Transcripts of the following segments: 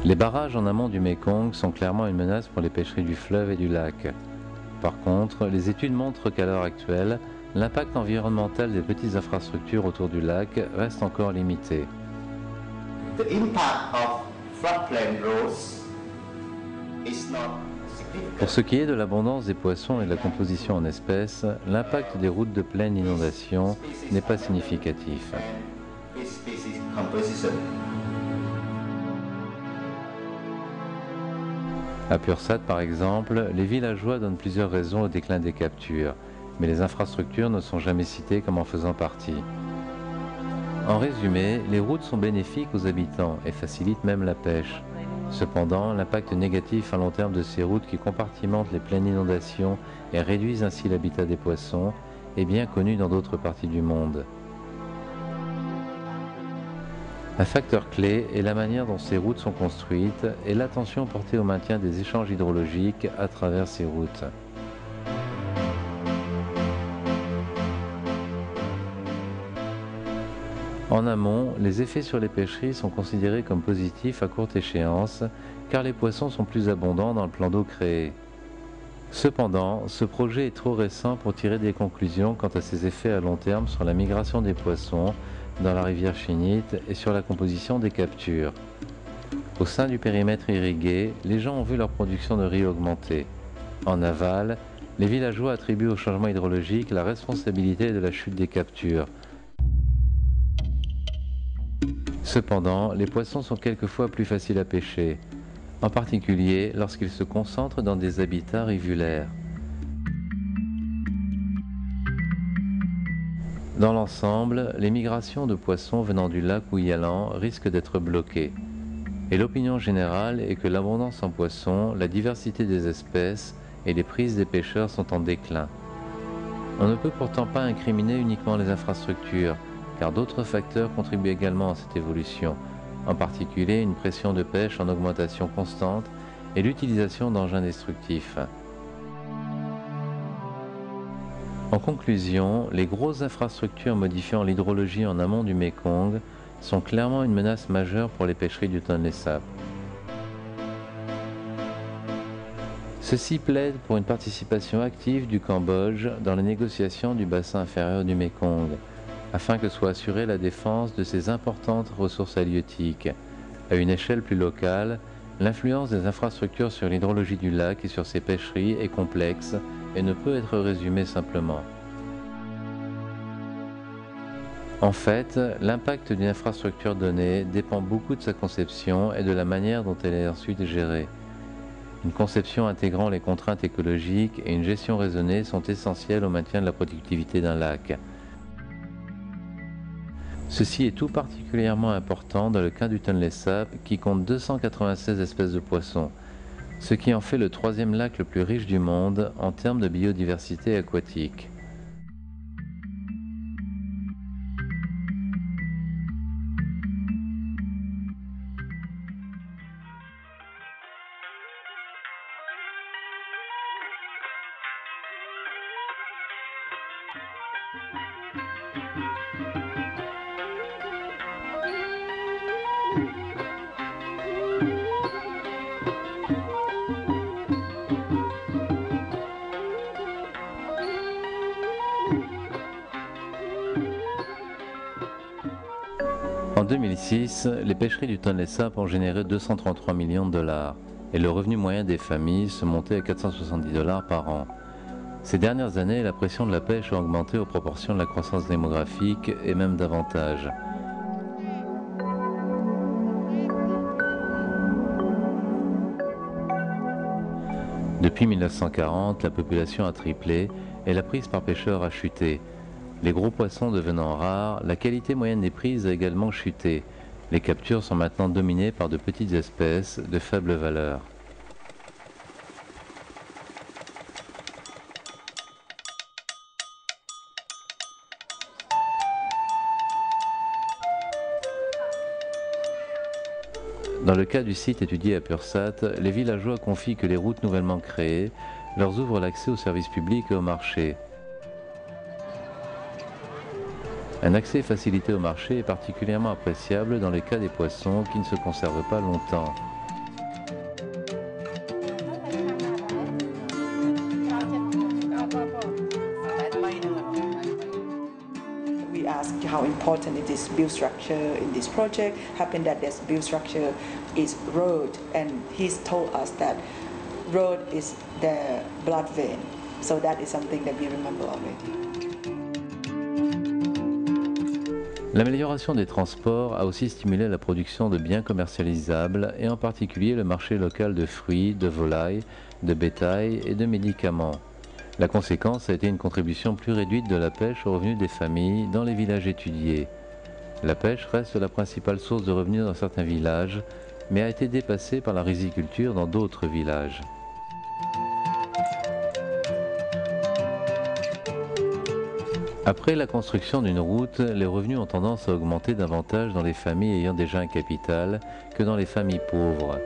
Les barrages en amont du Mékong sont clairement une menace pour les pêcheries du fleuve et du lac. Par contre, les études montrent qu'à l'heure actuelle, l'impact environnemental des petites infrastructures autour du lac reste encore limité. The impact of floodplain growth is not significant. Pour ce qui est de l'abondance des poissons et de la composition en espèces, l'impact des routes de plaine d'inondation n'est pas significatif. Fish species composition. À Pursat, par exemple, les villageois donnent plusieurs raisons au déclin des captures, mais les infrastructures ne sont jamais citées comme en faisant partie. En résumé, les routes sont bénéfiques aux habitants et facilitent même la pêche. Cependant, l'impact négatif à long terme de ces routes qui compartimentent les plaines d'inondation et réduisent ainsi l'habitat des poissons est bien connu dans d'autres parties du monde. Un facteur clé est la manière dont ces routes sont construites et l'attention portée au maintien des échanges hydrologiques à travers ces routes. En amont, les effets sur les pêcheries sont considérés comme positifs à courte échéance car les poissons sont plus abondants dans le plan d'eau créé. Cependant, ce projet est trop récent pour tirer des conclusions quant à ses effets à long terme sur la migration des poissons dans la rivière Chinit et sur la composition des captures. Au sein du périmètre irrigué, les gens ont vu leur production de riz augmenter. En aval, les villageois attribuent au changement hydrologique la responsabilité de la chute des captures. Cependant, les poissons sont quelquefois plus faciles à pêcher, en particulier lorsqu'ils se concentrent dans des habitats rivulaires. Dans l'ensemble, les migrations de poissons venant du lac ou y allant risquent d'être bloquées. Et l'opinion générale est que l'abondance en poissons, la diversité des espèces et les prises des pêcheurs sont en déclin. On ne peut pourtant pas incriminer uniquement les infrastructures, car d'autres facteurs contribuent également à cette évolution, en particulier une pression de pêche en augmentation constante et l'utilisation d'engins destructifs. En conclusion, les grosses infrastructures modifiant l'hydrologie en amont du Mékong sont clairement une menace majeure pour les pêcheries du Tonlé Sap. Ceci plaide pour une participation active du Cambodge dans les négociations du bassin inférieur du Mékong, afin que soit assurée la défense de ces importantes ressources halieutiques. À une échelle plus locale, l'influence des infrastructures sur l'hydrologie du lac et sur ses pêcheries est complexe et ne peut être résumée simplement. En fait, l'impact d'une infrastructure donnée dépend beaucoup de sa conception et de la manière dont elle est ensuite gérée. Une conception intégrant les contraintes écologiques et une gestion raisonnée sont essentielles au maintien de la productivité d'un lac. Ceci est tout particulièrement important dans le cas du Tonlé Sap qui compte 296 espèces de poissons, ce qui en fait le troisième lac le plus riche du monde en termes de biodiversité aquatique. En 2006, les pêcheries du Tonlé Sap ont généré 233 millions de dollars et le revenu moyen des familles se montait à 470 dollars par an. Ces dernières années, la pression de la pêche a augmenté aux proportions de la croissance démographique et même davantage. Depuis 1940, la population a triplé et la prise par pêcheur a chuté. Les gros poissons devenant rares, la qualité moyenne des prises a également chuté. Les captures sont maintenant dominées par de petites espèces de faible valeur. Dans le cas du site étudié à Pursat, les villageois confient que les routes nouvellement créées leur ouvrent l'accès aux services publics et au marché. Un accès facilité au marché est particulièrement appréciable dans le cas des poissons qui ne se conservent pas longtemps. how important it is build structure in this project. Happened that this build structure is road, and he's told us that road is the blood vein. So that is something that we remember already. L'amélioration des transports a aussi stimulé la production de biens commercialisables et en particulier le marché local de fruits, de volailles, de bétail et de médicaments. La conséquence a été une contribution plus réduite de la pêche aux revenus des familles dans les villages étudiés. La pêche reste la principale source de revenus dans certains villages, mais a été dépassée par la riziculture dans d'autres villages. Après la construction d'une route, les revenus ont tendance à augmenter davantage dans les familles ayant déjà un capital que dans les familles pauvres.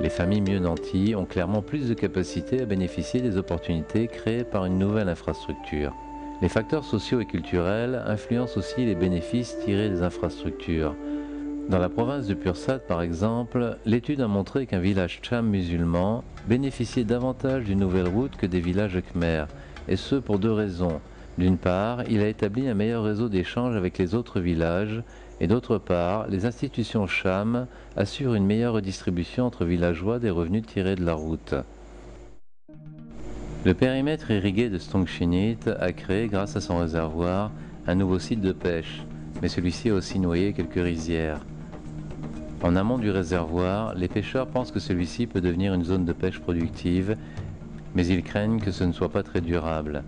Les familles mieux nanties ont clairement plus de capacité à bénéficier des opportunités créées par une nouvelle infrastructure. Les facteurs sociaux et culturels influencent aussi les bénéfices tirés des infrastructures. Dans la province de Pursat, par exemple, l'étude a montré qu'un village Cham musulman bénéficiait davantage d'une nouvelle route que des villages Khmer, et ce pour deux raisons. D'une part, il a établi un meilleur réseau d'échanges avec les autres villages, et d'autre part, les institutions Cham assurent une meilleure redistribution entre villageois des revenus tirés de la route. Le périmètre irrigué de Stongchinit a créé, grâce à son réservoir, un nouveau site de pêche, mais celui-ci a aussi noyé quelques rizières. En amont du réservoir, les pêcheurs pensent que celui-ci peut devenir une zone de pêche productive, mais ils craignent que ce ne soit pas très durable.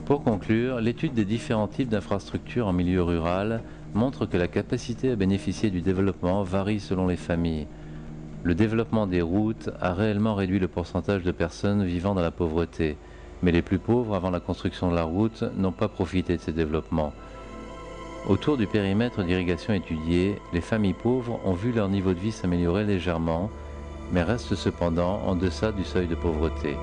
Pour conclure, l'étude des différents types d'infrastructures en milieu rural montre que la capacité à bénéficier du développement varie selon les familles. Le développement des routes a réellement réduit le pourcentage de personnes vivant dans la pauvreté, mais les plus pauvres avant la construction de la route n'ont pas profité de ces développements. Autour du périmètre d'irrigation étudié, les familles pauvres ont vu leur niveau de vie s'améliorer légèrement, mais restent cependant en deçà du seuil de pauvreté.